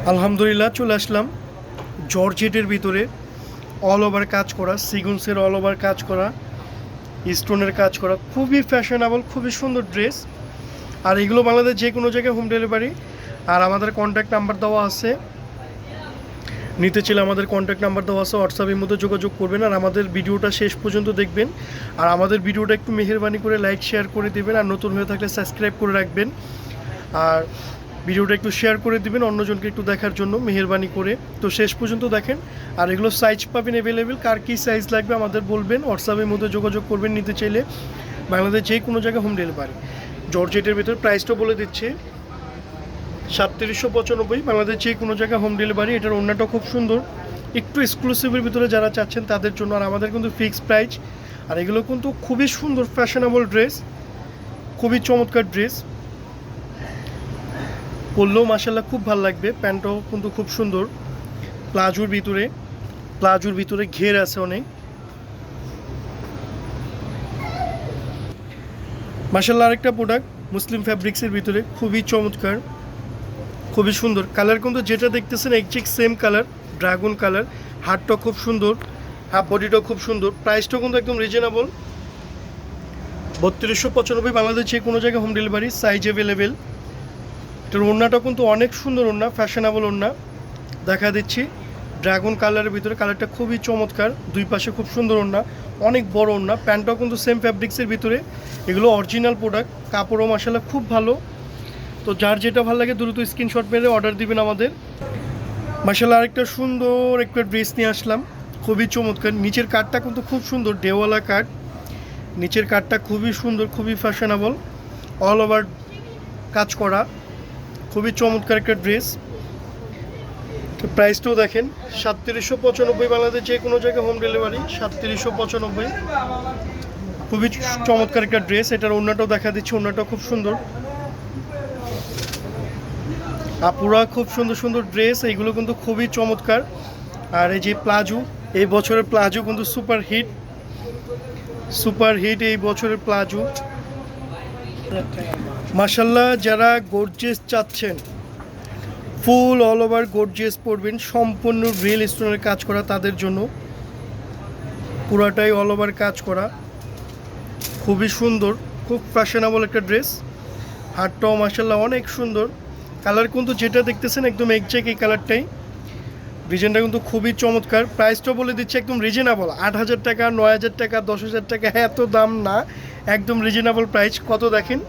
আলহামদুলিল্লাহ চলে আসলাম জর্জেটের ভিতরে অল ওভার কাজ করা, সিগুন্সের অল ওভার কাজ করা, স্টোনের কাজ করা, খুবই ফ্যাশনেবল, খুবই সুন্দর ড্রেস। আর এগুলো বাংলাদেশ যে কোনো জায়গায় হোম ডেলিভারি। আর আমাদের কন্ট্যাক্ট নাম্বার দেওয়া আছে, নিতে চাইলে আমাদের কন্ট্যাক্ট নাম্বার দেওয়া আছে, হোয়াটসঅ্যাপের মধ্যে যোগাযোগ করবেন। আর আমাদের ভিডিওটা শেষ পর্যন্ত দেখবেন। আর আমাদের ভিডিওটা একটু মেহেরবানি করে লাইক শেয়ার করে দেবেন। আর নতুন হয়ে থাকলে সাবস্ক্রাইব করে রাখবেন। আর ভিডিওটা একটু শেয়ার করে দিবেন অন্যজনকে একটু দেখার জন্য, মেহেরবানি করে। তো শেষ পর্যন্ত দেখেন। আর এগুলো সাইজ পাবেন অ্যাভেলেবেল, কার কী সাইজ লাগবে আমাদের বলবেন, হোয়াটসঅ্যাপের মধ্যে যোগাযোগ করবেন নিতে চাইলে। বাংলাদেশ যে কোনো জায়গায় হোম ডেলিভারি। জর্জেটের ভিতরে প্রাইসটা বলে দিচ্ছে 3795, বাংলাদেশ যে কোনো জায়গায় হোম ডেলিভারি। এটার ওড়নাটা খুব সুন্দর, একটু এক্সক্লুসিভের ভিতরে যারা চাচ্ছেন তাদের জন্য। আর আমাদের কিন্তু ফিক্সড প্রাইস। আর এগুলো কিন্তু খুবই সুন্দর ফ্যাশনেবল ড্রেস, খুবই চমৎকার ড্রেস, পরলেও মাসাল্লাহ খুব ভালো লাগবে। প্যান্টটাও কিন্তু খুব সুন্দর, প্লাজোর ভিতরে ঘের আছে অনেক, মাসাল্লাহ। আরেকটা প্রোডাক্ট মুসলিম ফ্যাব্রিক্সের ভিতরে খুবই চমৎকার, খুবই সুন্দর। কালার কিন্তু যেটা দেখতেছেন exact same colour, dragon colour. হাতটা খুব সুন্দর, হাফ বডিটাও খুব সুন্দর। প্রাইসটাও কিন্তু একদম রিজনেবল, 3295, বাংলাদেশ যে কোনো জায়গায় হোম ডেলিভারি, সাইজ অ্যাভেলেবেল। এটার ওড়নাটা কিন্তু অনেক সুন্দর ওড়না, ফ্যাশনেবল ওড়না দেখা দিচ্ছি, ড্রাগন কালারের ভিতরে। কালারটা খুবই চমৎকার, দুই পাশে খুব সুন্দর ওড়না, অনেক বড় ওড়না। প্যান্টটাও কিন্তু সেম ফ্যাব্রিক্সের ভিতরে। এগুলো অরিজিনাল প্রোডাক্ট, কাপড়ও মাসাল্লাহ খুব ভালো। তো যার যেটা ভালো লাগে দ্রুত স্ক্রিনশট মেরে অর্ডার দিবেন আমাদের। মাসাল্লাহ আরেকটা সুন্দর একটা ড্রেস নিয়ে আসলাম, খুবই চমৎকার। নিচের কাটটা কিন্তু খুব সুন্দর, ডেওয়ালা কাট, নিচের কাটটা খুবই সুন্দর, খুবই ফ্যাশনেবল, অল ওভার কাজ করা, খুবই চমৎকার একটা ড্রেস। তো প্রাইসটাও দেখেন 3795, বাংলাদেশ যে কোনো জায়গায় হোম ডেলিভারি, 3795। খুবই চমৎকার একটা ড্রেস। এটার ওড়নাটাও দেখা দিচ্ছি, ওড়নাটাও খুব সুন্দর। আপুরা খুব সুন্দর সুন্দর ড্রেস, এইগুলো কিন্তু খুবই চমৎকার। আর এই যে প্লাজো, এই বছরের প্লাজো কিন্তু সুপার হিট এই বছরের প্লাজো মাশাল্লাহ। যারা গর্জিয়াস চাচ্ছেন, ফুল অল ওভার গর্জিয়াস পরবেন, সম্পূর্ণ রিয়েল স্টোনের কাজ করা, তাদের জন্য। পুরাটাই অল ওভার কাজ করা, খুবই সুন্দর, খুব ফ্যাশনেবল একটা ড্রেস। হাতটাও মাশাল্লাহ অনেক সুন্দর। কালার কিন্তু যেটা দেখতেছেন একদম একজ্যাক্ট এই কালারটাই। ডিজাইনটা কিন্তু খুবই চমৎকার। প্রাইসটা বলে দিচ্ছে একদম রিজনেবল, 8000 টাকা, 9000 টাকা, 10,000 টাকা, এত দাম না, একদম রিজনেবল প্রাইস। কত দেখেন,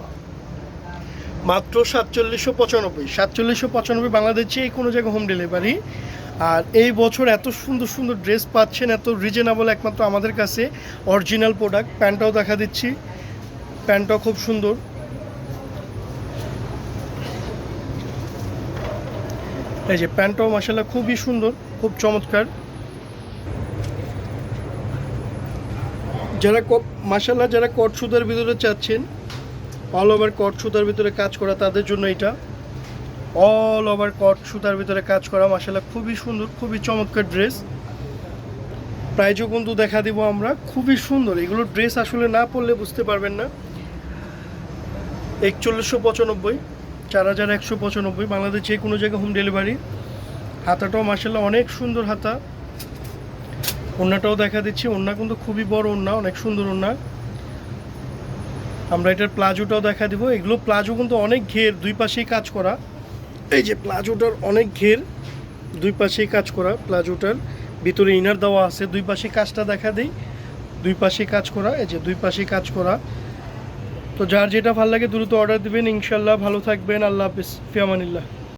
মাত্র 4795, বাংলাদেশ যে কোনো জায়গায় হোম ডেলিভারি। আর এই বছর এত সুন্দর সুন্দর ড্রেস পাচ্ছেন, এত রিজনেবল, একমাত্র আমাদের কাছে। Original product. প্যান্টটাও দেখা দিচ্ছি, প্যান্টটাও খুব সুন্দর। এই যে প্যান্টটাও মাসাল্লাহ খুবই সুন্দর, খুব চমৎকার। যারা মাসাল্লাহ যারা কট সুতার ভিতরে চাচ্ছেন, অল ওভার কট সুতার ভিতরে কাজ করা, তাদের জন্য এটা। অল ওভার কট সুতার ভিতরে কাজ করা, মাশাআল্লাহ খুবই সুন্দর, খুবই চমৎকার ড্রেস। প্রাইজও কিন্তু দেখা দিব আমরা, খুবই সুন্দর। এগুলো ড্রেস আসলে না পরলে বুঝতে পারবেন না। 4195, 4195, বাংলাদেশ যে কোনো জায়গায় হোম ডেলিভারি। হাতাটাও মাশাআল্লাহ অনেক সুন্দর হাতা। ওড়নাটাও দেখা দিচ্ছি, ওড়না কিন্তু খুবই বড় ওড়না, অনেক সুন্দর ওড়না। আমরা এটার প্লাজোটাও দেখা দিব। এগুলো প্লাজো কিন্তু অনেক ঘের, দুই পাশেই কাজ করা। এই যে প্লাজোটার অনেক ঘের, দুই পাশেই কাজ করা। প্লাজোটার ভিতরে ইনার দেওয়া আছে, দুই পাশে কাজটা দেখা দেই, দুই পাশেই কাজ করা। এই যে দুই পাশেই কাজ করা। তো যার যেটা ভালো লাগে দ্রুত অর্ডার দিবেন ইনশাল্লাহ। ভালো থাকবেন, আল্লাহ হাফিজ, ফি আমানিল্লাহ।